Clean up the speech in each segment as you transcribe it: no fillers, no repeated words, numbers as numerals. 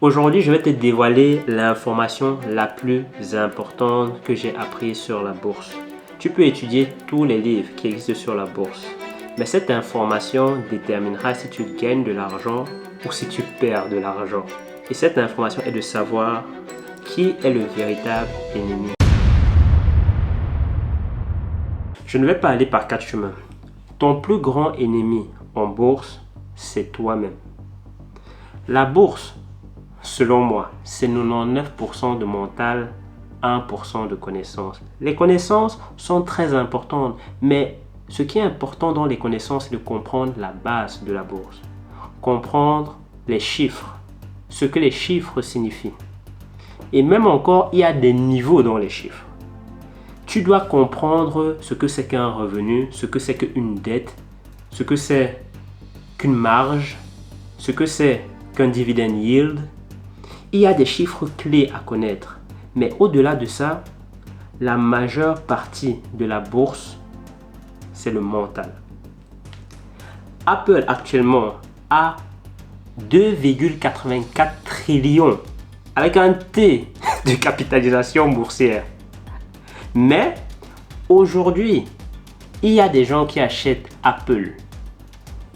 Aujourd'hui, je vais te dévoiler l'information la plus importante que j'ai apprise sur la bourse. Tu peux étudier tous les livres qui existent sur la bourse, mais cette information déterminera si tu gagnes de l'argent ou si tu perds de l'argent. Et cette information est de savoir qui est le véritable ennemi. Je ne vais pas aller par quatre chemins. Ton plus grand ennemi en bourse, c'est toi-même. La bourse, selon moi, c'est 99% de mental, 1% de connaissances. Les connaissances sont très importantes, mais ce qui est important dans les connaissances, c'est de comprendre la base de la bourse. Comprendre les chiffres, ce que les chiffres signifient. Et même encore, il y a des niveaux dans les chiffres. Tu dois comprendre ce que c'est qu'un revenu, ce que c'est qu'une dette, ce que c'est qu'une marge, ce que c'est qu'un dividend yield. Il y a des chiffres clés à connaître. Mais au-delà de ça, la majeure partie de la bourse, c'est le mental. Apple actuellement a 2,84 trillions avec un T de capitalisation boursière. Mais aujourd'hui, il y a des gens qui achètent Apple,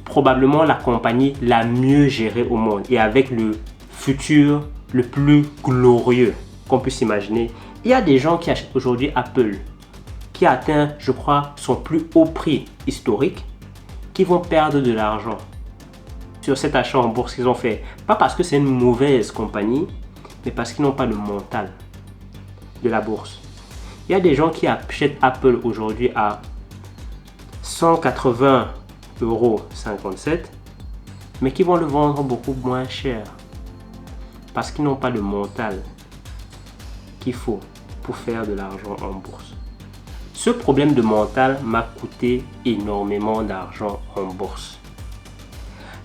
probablement la compagnie la mieux gérée au monde et avec le futur le plus glorieux qu'on puisse imaginer. Il y a des gens qui achètent aujourd'hui Apple, qui a atteint, je crois, son plus haut prix historique, qui vont perdre de l'argent sur cet achat en bourse qu'ils ont fait. Pas parce que c'est une mauvaise compagnie, mais parce qu'ils n'ont pas le mental de la bourse. Il y a des gens qui achètent Apple aujourd'hui à 180,57 €, mais qui vont le vendre beaucoup moins cher parce qu'ils n'ont pas le mental qu'il faut pour faire de l'argent en bourse. Ce problème de mental m'a coûté énormément d'argent en bourse.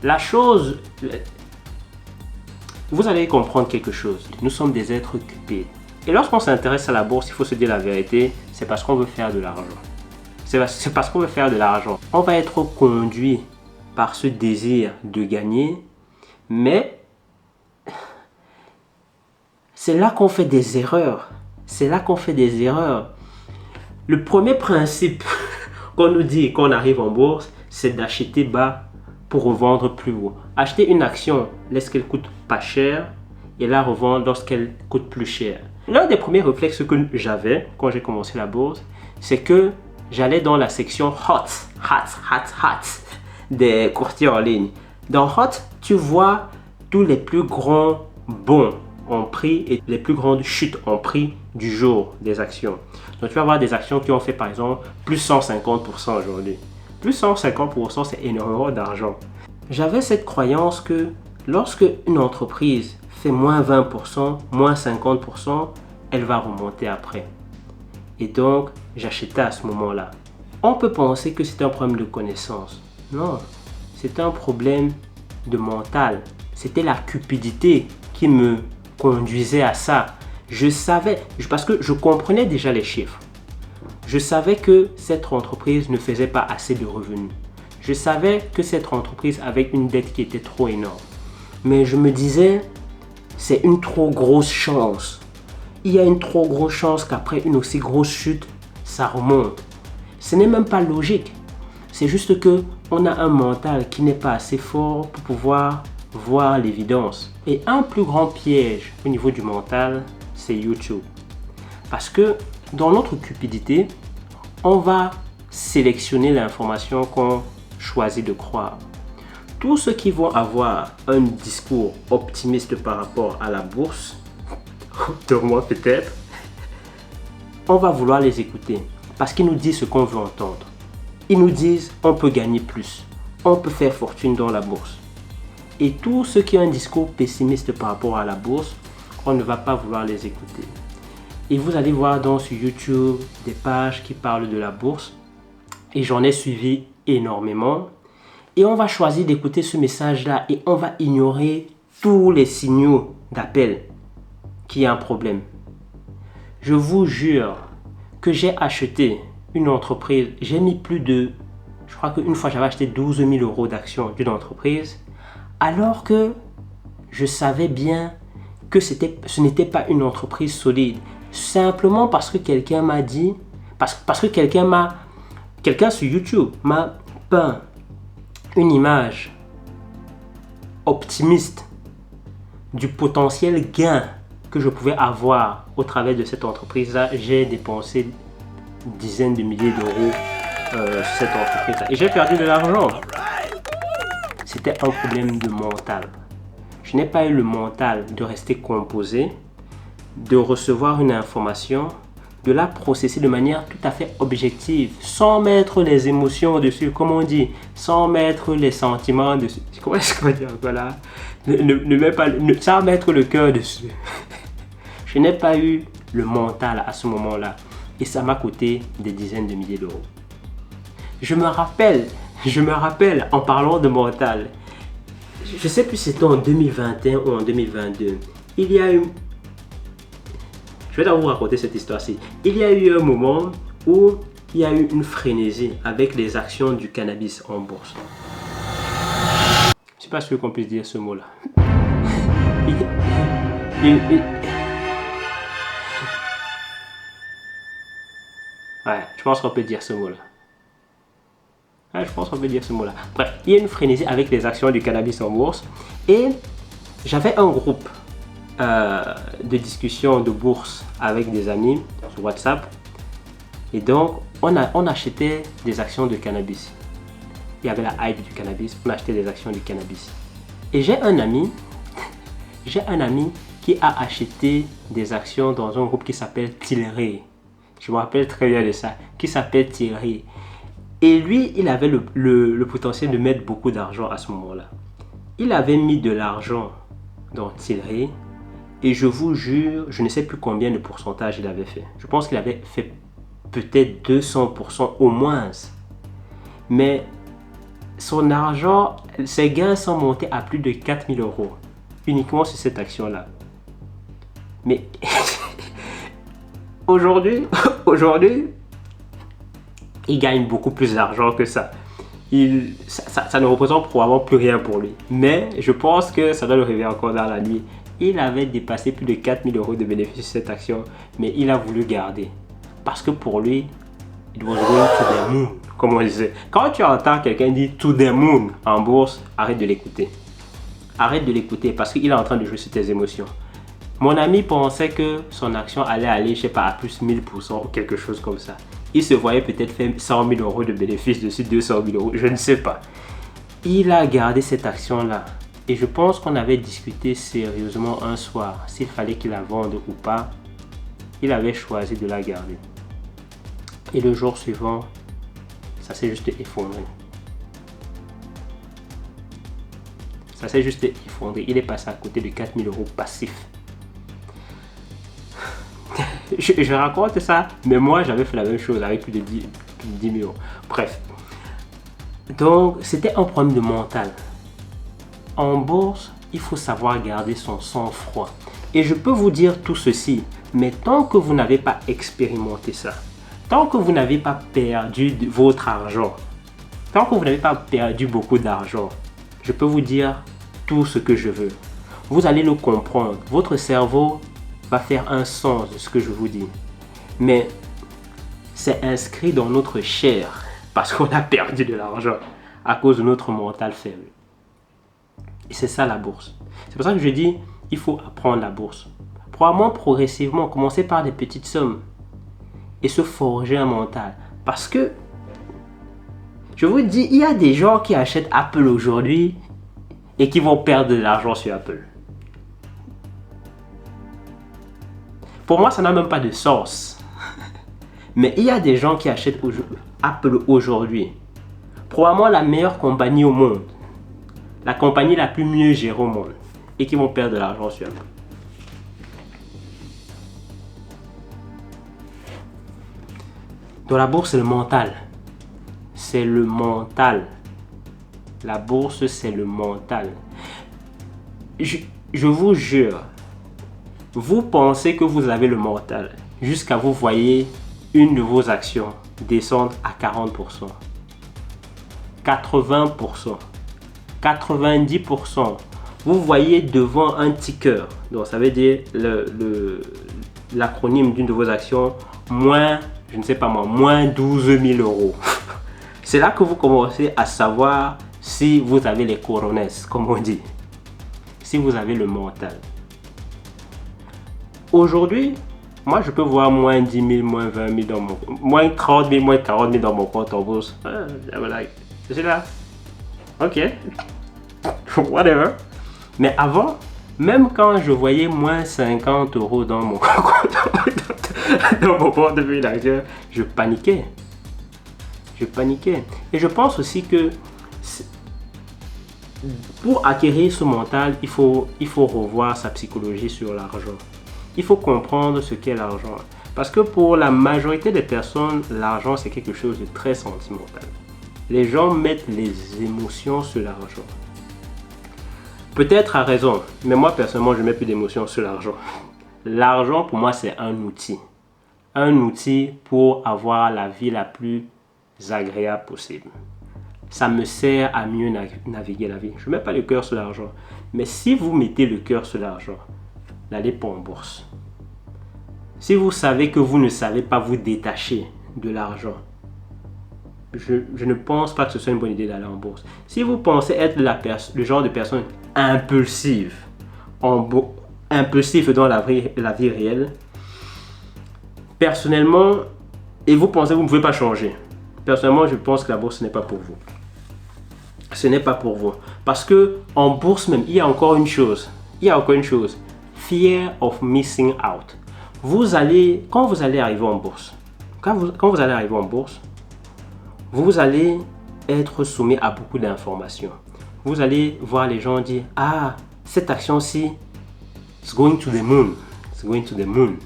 La chose, vous allez comprendre quelque chose. Nous sommes des êtres cupides. Et lorsqu'on s'intéresse à la bourse, il faut se dire la vérité, c'est parce qu'on veut faire de l'argent. C'est parce qu'on veut faire de l'argent. On va être conduit par ce désir de gagner, mais c'est là qu'on fait des erreurs. C'est là qu'on fait des erreurs. Le premier principe qu'on nous dit quand on arrive en bourse, c'est d'acheter bas pour revendre plus haut. Acheter une action lorsqu'elle coûte pas cher et la revendre lorsqu'elle coûte plus cher. L'un des premiers réflexes que j'avais quand j'ai commencé la bourse, c'est que j'allais dans la section hot des courtiers en ligne. Dans hot, tu vois tous les plus grands bons en prix et les plus grandes chutes en prix du jour des actions. Donc tu vas avoir des actions qui ont fait par exemple plus 150% aujourd'hui. Plus 150%, c'est énormément d'argent. J'avais cette croyance que lorsque une entreprise fait moins 20%, moins 50%, elle va remonter après. Et donc, j'achetais à ce moment-là. On peut penser que c'est un problème de connaissance. Non, c'est un problème de mental. C'était la cupidité qui me conduisait à ça. Je savais, parce que je comprenais déjà les chiffres. Je savais que cette entreprise ne faisait pas assez de revenus. Je savais que cette entreprise avait une dette qui était trop énorme. Mais je me disais, c'est une trop grosse chance. Il y a une trop grosse chance qu'après une aussi grosse chute, ça remonte. Ce n'est même pas logique. C'est juste que on a un mental qui n'est pas assez fort pour pouvoir voir l'évidence. Et un plus grand piège au niveau du mental, c'est YouTube. Parce que dans notre cupidité, on va sélectionner l'information qu'on choisit de croire. Tous ceux qui vont avoir un discours optimiste par rapport à la bourse, de moi peut-être, on va vouloir les écouter parce qu'ils nous disent ce qu'on veut entendre. Ils nous disent on peut gagner plus, on peut faire fortune dans la bourse. Et tous ceux qui ont un discours pessimiste par rapport à la bourse, on ne va pas vouloir les écouter. Et vous allez voir sur YouTube des pages qui parlent de la bourse. Et j'en ai suivi énormément. Et on va choisir d'écouter ce message-là et on va ignorer tous les signaux d'appel qu'il y a un problème. Je vous jure que j'ai acheté une entreprise. J'ai mis je crois qu'une fois j'avais acheté 12 000 € d'actions d'une entreprise. Alors que je savais bien que ce n'était pas une entreprise solide. Simplement parce que quelqu'un m'a dit, parce que quelqu'un sur YouTube m'a peint une image optimiste du potentiel gain que je pouvais avoir au travers de cette entreprise-là. J'ai dépensé dizaines de milliers d'euros sur cette entreprise-là et j'ai perdu de l'argent. C'était un problème de mental. Je n'ai pas eu le mental de rester composé, de recevoir une information, de la processer de manière tout à fait objective, sans mettre les émotions dessus, comme on dit, sans mettre les sentiments dessus. Comment est-ce qu'on dit encore là? Sans mettre le cœur dessus. Je n'ai pas eu le mental à ce moment-là et ça m'a coûté des dizaines de milliers d'euros. Je me rappelle en parlant de mental, je ne sais plus si c'était en 2021 ou en 2022, il y a eu... Je vais vous raconter cette histoire-ci. Il y a eu un moment où il y a eu une frénésie avec les actions du cannabis en bourse. Je ne suis pas sûr qu'on puisse dire ce mot-là. Ouais, je pense qu'on peut dire ce mot-là. Ouais, je pense qu'on peut dire ce mot-là. Bref, il y a une frénésie avec les actions du cannabis en bourse. Et j'avais un groupe de discussion de bourse avec des amis sur WhatsApp. Et donc, on achetait des actions de cannabis. Il y avait la hype du cannabis, on achetait des actions du cannabis. Et j'ai un ami qui a acheté des actions dans un groupe qui s'appelle Tilray. Je me rappelle très bien de ça, qui s'appelle Tilray. Et lui, il avait le potentiel de mettre beaucoup d'argent à ce moment-là. Il avait mis de l'argent dans Tilray. Et je vous jure, je ne sais plus combien de pourcentage il avait fait. Je pense qu'il avait fait peut-être 200% au moins. Mais son argent, ses gains sont montés à plus de 4000 euros. Uniquement sur cette action-là. Mais aujourd'hui, il gagne beaucoup plus d'argent que ça. Ça ne représente probablement plus rien pour lui. Mais je pense que ça doit le réveiller encore dans la nuit. Il avait dépassé plus de 4000 euros de bénéfices sur cette action, mais il a voulu garder. Parce que pour lui, it was going to the moon, comme on disait. Quand tu entends quelqu'un dire to the moon en bourse, arrête de l'écouter. Arrête de l'écouter parce qu'il est en train de jouer sur tes émotions. Mon ami pensait que son action allait aller, je sais pas, à plus 1000% ou quelque chose comme ça. Il se voyait peut-être faire 100 000 euros de bénéfices dessus, 200 000 euros, je ne sais pas. Il a gardé cette action-là. Et je pense qu'on avait discuté sérieusement un soir s'il fallait qu'il la vende ou pas. Il avait choisi de la garder. Et le jour suivant, ça s'est juste effondré. Ça s'est juste effondré. Il est passé à côté de 4000 euros passifs. Je raconte ça, mais moi j'avais fait la même chose avec plus de 10 000 euros. Bref. Donc c'était un problème de mental. En bourse, il faut savoir garder son sang-froid. Et je peux vous dire tout ceci, mais tant que vous n'avez pas expérimenté ça, tant que vous n'avez pas perdu votre argent, tant que vous n'avez pas perdu beaucoup d'argent, je peux vous dire tout ce que je veux. Vous allez le comprendre. Votre cerveau va faire un sens de ce que je vous dis. Mais c'est inscrit dans notre chair parce qu'on a perdu de l'argent à cause de notre mental faible. Et c'est ça la bourse. C'est pour ça que je dis, il faut apprendre la bourse. Probablement progressivement, commencer par des petites sommes et se forger un mental. Parce que, je vous dis, il y a des gens qui achètent Apple aujourd'hui et qui vont perdre de l'argent sur Apple. Pour moi, ça n'a même pas de sens. Mais il y a des gens qui achètent Apple aujourd'hui. Probablement la meilleure compagnie au monde. La compagnie la plus mieux gérée au monde. Et qui vont perdre de l'argent sur Apple. Dans la bourse, c'est le mental. C'est le mental. La bourse, c'est le mental. Je vous jure, vous pensez que vous avez le mental jusqu'à vous voyez une de vos actions descendre à 40%, 80%, 90%, vous voyez devant un ticker, donc ça veut dire l'acronyme d'une de vos actions, moins, je ne sais pas moi, moins 12 000 euros. C'est là que vous commencez à savoir si vous avez les coronets, comme on dit, si vous avez le mental. Aujourd'hui, moi je peux voir moins 10 000, moins 20 000 dans mon compte, moins 30 000, moins 40 000 dans mon compte en bourse. C'est là. Ok. Whatever. Mais avant, même quand je voyais moins 50 euros dans mon compte, dans mon portefeuille d'actions, je paniquais. Je paniquais. Et je pense aussi que pour acquérir ce mental, il faut revoir sa psychologie sur l'argent. Il faut comprendre ce qu'est l'argent. Parce que pour la majorité des personnes, l'argent c'est quelque chose de très sentimental. Les gens mettent les émotions sur l'argent. Peut-être à raison, mais moi personnellement je ne mets plus d'émotions sur l'argent. L'argent pour moi c'est un outil. Un outil pour avoir la vie la plus agréable possible. Ça me sert à mieux naviguer la vie. Je ne mets pas le cœur sur l'argent. Mais si vous mettez le cœur sur l'argent, n'allez pas en bourse. Si vous savez que vous ne savez pas vous détacher de l'argent, je ne pense pas que ce soit une bonne idée d'aller en bourse. Si vous pensez être le genre de personne impulsive, impulsif dans la vie réelle, personnellement, et vous pensez que vous ne pouvez pas changer, personnellement, je pense que la bourse n'est pas pour vous. Ce n'est pas pour vous. Parce que en bourse même, il y a encore une chose. Fear of missing out. Quand vous allez arriver en bourse, vous allez être soumis à beaucoup d'informations. Vous allez voir les gens dire, ah, cette action-ci, it's going to the moon. It's going to the moon.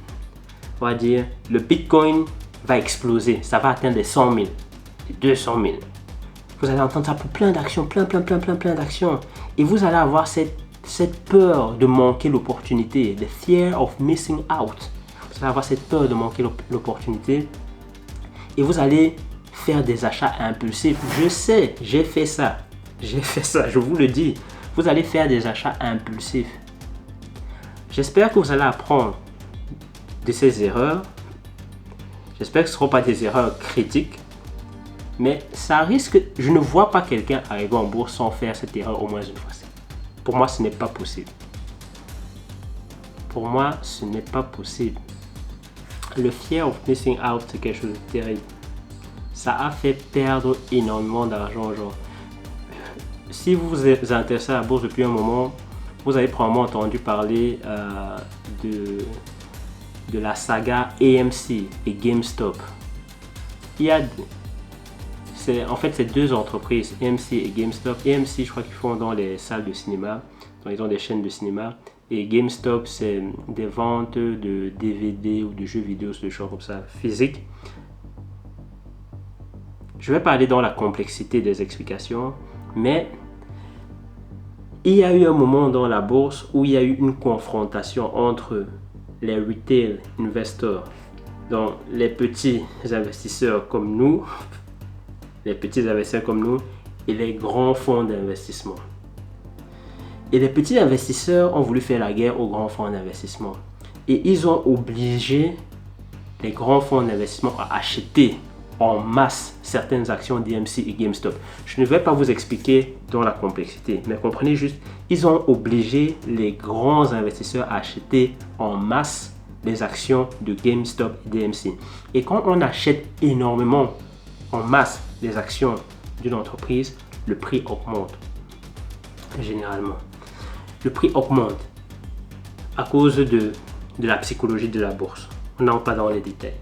On va dire, le Bitcoin va exploser. Ça va atteindre les 100 000, les 200 000. Vous allez entendre ça pour plein d'actions, plein d'actions. Et vous allez avoir cette peur de manquer l'opportunité, the fear of missing out. Vous allez avoir cette peur de manquer l'opportunité. Et vous allez faire des achats impulsifs. Je sais, j'ai fait ça, je vous le dis. Vous allez faire des achats impulsifs. J'espère que vous allez apprendre de ces erreurs. J'espère que ce ne seront pas des erreurs critiques. Mais ça risque, je ne vois pas quelqu'un arriver en bourse sans faire cette erreur au moins une fois. Pour moi, ce n'est pas possible. Pour moi, ce n'est pas possible. Le fear of missing out, c'est quelque chose de terrible. Ça a fait perdre énormément d'argent aux gens. Si vous vous intéressez à la bourse depuis un moment, vous avez probablement entendu parler de la saga AMC et GameStop. En fait, c'est deux entreprises, AMC et GameStop. AMC, je crois qu'ils font dans les salles de cinéma, donc ils ont des chaînes de cinéma. Et GameStop, c'est des ventes de DVD ou de jeux vidéo, des choses comme ça, physiques. Je ne vais pas aller dans la complexité des explications, mais il y a eu un moment dans la bourse où il y a eu une confrontation entre les retail investors, donc les petits investisseurs comme nous, et les grands fonds d'investissement. Et les petits investisseurs ont voulu faire la guerre aux grands fonds d'investissement. Et ils ont obligé les grands fonds d'investissement à acheter en masse certaines actions d'AMC et GameStop. Je ne vais pas vous expliquer dans la complexité, mais comprenez juste, ils ont obligé les grands investisseurs à acheter en masse les actions de GameStop et d'AMC. Et quand on achète énormément en masse les actions d'une entreprise, le prix augmente. Généralement, le prix augmente à cause de la psychologie de la bourse. On n'entre pas dans les détails.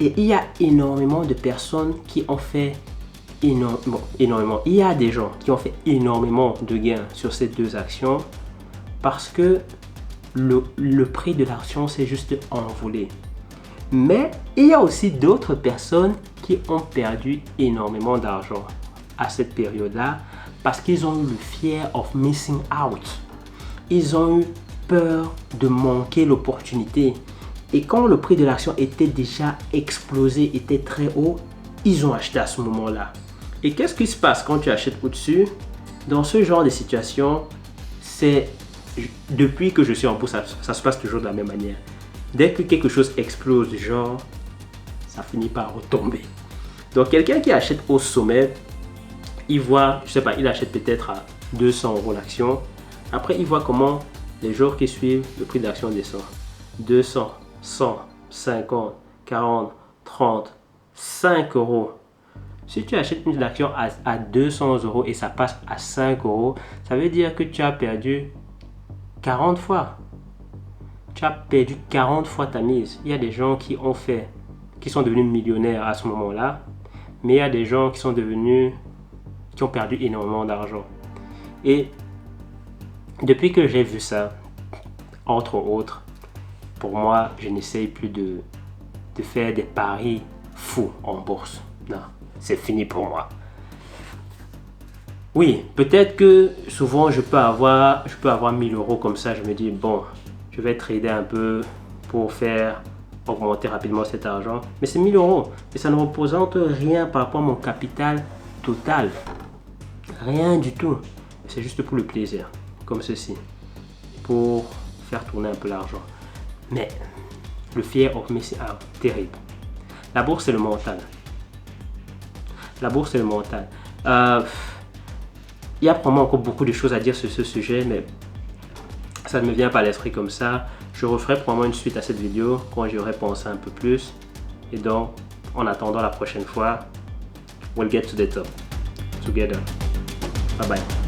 Et il y a énormément de personnes qui ont fait énormément. Il y a des gens qui ont fait énormément de gains sur ces deux actions parce que le prix de l'action s'est juste envolé. Mais il y a aussi d'autres personnes qui ont perdu énormément d'argent à cette période-là parce qu'ils ont eu le fear of missing out. Ils ont eu peur de manquer l'opportunité. Et quand le prix de l'action était déjà explosé, était très haut, ils ont acheté à ce moment-là. Et qu'est-ce qui se passe quand tu achètes au-dessus? Dans ce genre de situation, c'est depuis que je suis en bourse, ça se passe toujours de la même manière. Dès que quelque chose explose, genre, ça finit par retomber. Donc quelqu'un qui achète au sommet, il voit, je sais pas, il achète peut-être à 200 € l'action. Après, il voit comment les jours qui suivent, le prix d'action descend. 200, 100, 50, 40, 30, 5 €. Si tu achètes une action à 200 € et ça passe à 5 €, ça veut dire que tu as perdu 40 fois. Tu as perdu 40 fois ta mise. Il y a des gens qui sont devenus millionnaires à ce moment-là, mais il y a des gens qui ont perdu énormément d'argent. Et depuis que j'ai vu ça, entre autres, pour moi, je n'essaye plus de faire des paris fous en bourse. Non, c'est fini pour moi. Oui, peut-être que souvent je peux avoir 1000 € comme ça. Je me dis, bon, je vais trader un peu pour faire augmenter rapidement cet argent. Mais c'est 1000 €. Et ça ne représente rien par rapport à mon capital total. Rien du tout. C'est juste pour le plaisir, comme ceci, pour faire tourner un peu l'argent. Mais le fear of missing out, terrible. La bourse, c'est le mental. La bourse, c'est le mental. Il y a probablement encore beaucoup de choses à dire sur ce sujet, mais ça ne me vient pas à l'esprit comme ça. Je referai probablement une suite à cette vidéo quand j'y aurai pensé un peu plus. Et donc, en attendant la prochaine fois, we'll get to the top together. Bye bye.